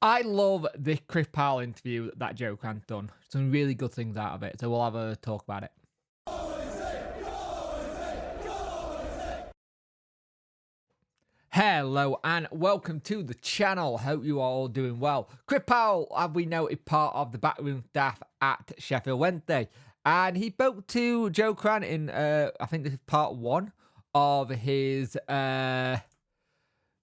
I love the Chris Powell interview that Joe Grant done. Some really good things out of it, so we'll have a talk about it. Hello and welcome to the channel. Hope you are all doing well. Chris Powell, have we noted, part of the backroom staff at Sheffield Wednesday, and he spoke to Joe Grant in I think this is part one of his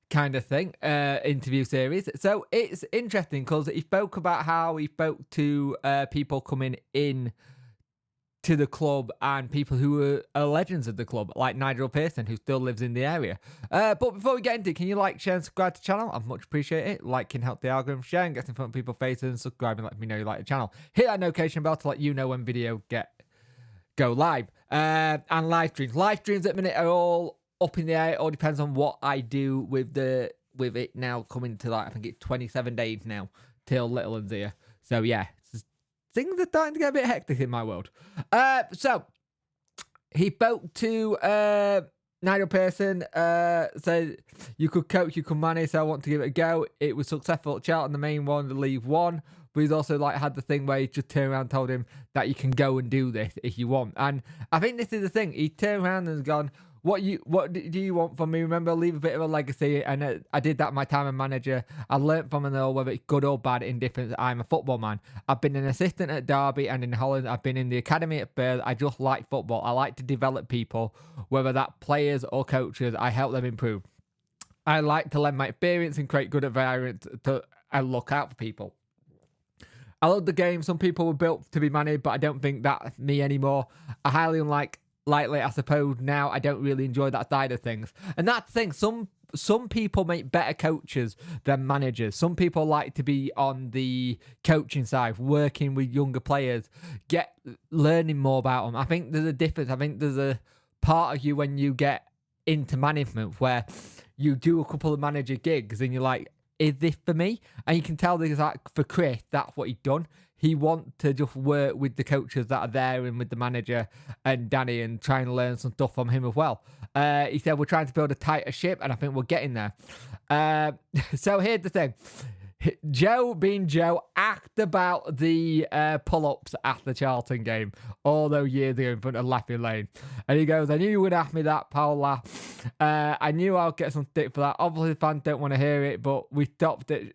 kind of thing interview series. So it's interesting because he spoke about how he spoke to people coming in to the club and people who are legends of the club, like Nigel Pearson, who still lives in the area. But before we get into it, can you like, share, and subscribe to the channel? I'd much appreciate it. Like can help the algorithm, sharing gets in front of people's faces, and subscribing let me know you like the channel. Hit that notification bell to let you know when video go live. And live streams. Live streams at the minute are all up in the air. It all depends on what I do with it now coming to, like, I think it's 27 days now till Little One's here. So yeah, things are starting to get a bit hectic in my world. So he spoke to Nigel Pearson, said, you could coach, you could manage, so I want to give it a go. It was successful at Charlton, the main one, the League One. But he's also like had the thing where he just turned around and told him that you can go and do this if you want. And I think this is the thing. He turned around and has gone, what do you want from me? Remember, leave a bit of a legacy. And I did that my time as manager. I learnt from it all, whether it's good or bad, indifference. I'm a football man. I've been an assistant at Derby and in Holland. I've been in the academy at Bath. I just like football. I like to develop people, whether that players or coaches. I help them improve. I like to lend my experience and create good environments and look out for people. I love the game. Some people were built to be managed, but I don't think that's me anymore. I highly unlikely, I suppose now I don't really enjoy that side of things. And that's the thing. Some people make better coaches than managers. Some people like to be on the coaching side, working with younger players, learning more about them. I think there's a difference. I think there's a part of you when you get into management where you do a couple of manager gigs and you're like, is this for me? And you can tell this, like, for Chris, that's what he's done. He wants to just work with the coaches that are there and with the manager and Danny and try and learn some stuff from him as well. He said, we're trying to build a tighter ship, and I think we're getting there. So here's the thing. Joe, being Joe, asked about the pull-ups at the Charlton game all those years ago in front of Laughing Lane. And he goes, I knew you would ask me that, Powell. I knew I'll get some stick for that. Obviously, fans don't want to hear it, but we stopped at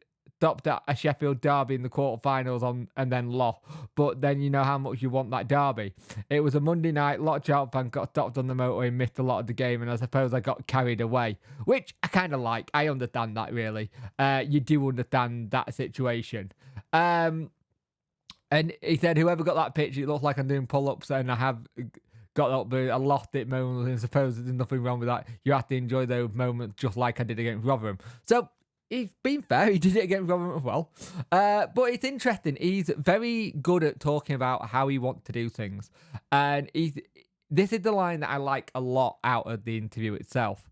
a Sheffield derby in the quarterfinals and then lost. But then you know how much you want that derby. It was a Monday night. A lot of Charlton fans got stopped on the motorway and missed a lot of the game. And I suppose I got carried away, which I kind of like. I understand that, really. You do understand that situation. And he said, whoever got that pitch, it looks like I'm doing pull-ups, and I have got up, but I lost it moments, and suppose there's nothing wrong with that. You have to enjoy those moments just like I did against Rotherham. So he's been fair. He did it against Rotherham as well. But it's interesting. He's very good at talking about how he wants to do things. And this is the line that I like a lot out of the interview itself.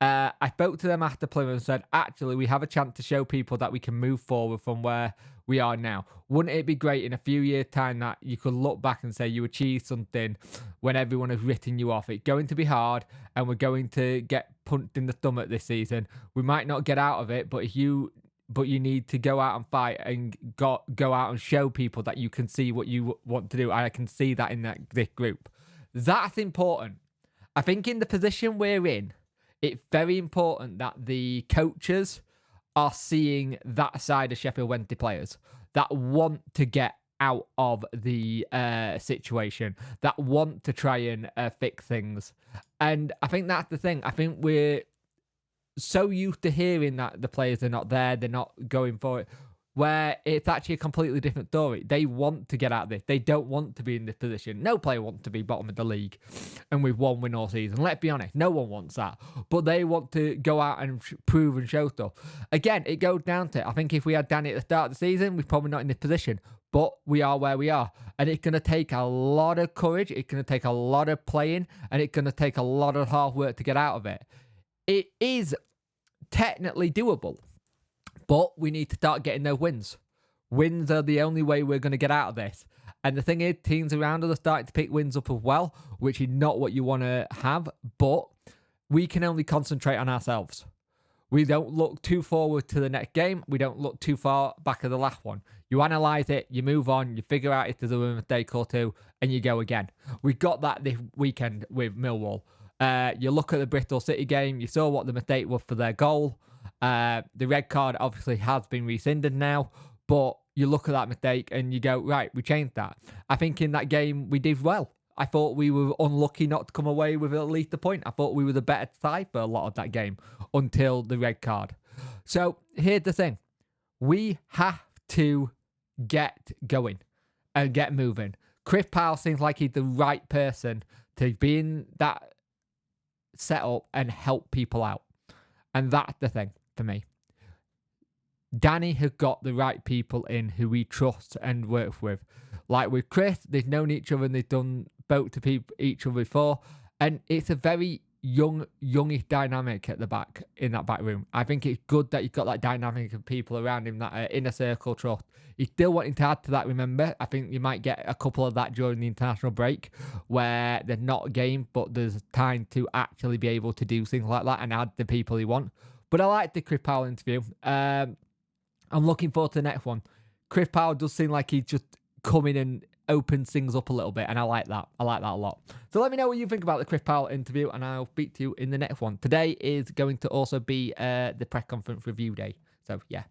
I spoke to them after Plymouth and said, actually, we have a chance to show people that we can move forward from where we are now. Wouldn't it be great in a few years' time that you could look back and say you achieved something when everyone has written you off? It's going to be hard, and we're going to get punched in the stomach this season. We might not get out of it, but you need to go out and fight and go out and show people that you can see what you want to do. I can see that in this group. That's important. I think in the position we're in, it's very important that the coaches are seeing that side of Sheffield Wednesday players that want to get out of the situation, that want to try and fix things. And I think that's the thing. I think we're so used to hearing that the players are not there, they're not going for it, where it's actually a completely different story. They want to get out of this. They don't want to be in this position. No player wants to be bottom of the league and we've won win all season. Let's be honest, no one wants that. But they want to go out and prove and show stuff. Again, it goes down to, I think if we had Danny at the start of the season, we're probably not in this position. But we are where we are. And it's going to take a lot of courage. It's going to take a lot of playing. And it's going to take a lot of hard work to get out of it. It is technically doable. But we need to start getting those wins. Wins are the only way we're going to get out of this. And the thing is, teams around us are starting to pick wins up as well, which is not what you want to have. But we can only concentrate on ourselves. We don't look too forward to the next game. We don't look too far back at the last one. You analyse it, you move on, you figure out if there's a mistake or two, and you go again. We got that this weekend with Millwall. You look at the Bristol City game, you saw what the mistake was for their goal. The red card obviously has been rescinded now, but you look at that mistake and you go, right, we changed that. I think in that game we did well. I thought we were unlucky not to come away with at least a point. I thought we were the better side for a lot of that game until the red card. So here's the thing. We have to get going and get moving. Chris Powell seems like he's the right person to be in that setup and help people out. And that's the thing for me. Danny has got the right people in who we trust and work with. Like with Chris, they've known each other and they've done spoke to each other before. And it's a very youngish dynamic at the back, in that back room. I think it's good that you've got that dynamic of people around him, that inner circle trust. He's still wanting to add to that, remember. I think you might get a couple of that during the international break where they're not a game, but there's time to actually be able to do things like that and add the people you want. But I like the Chris Powell interview. I'm looking forward to the next one. Chris Powell does seem like he's just coming and opens things up a little bit, and I like that. I like that a lot. So let me know what you think about the Chris Powell interview, and I'll speak to you in the next one. Today is going to also be the press conference review day. So yeah.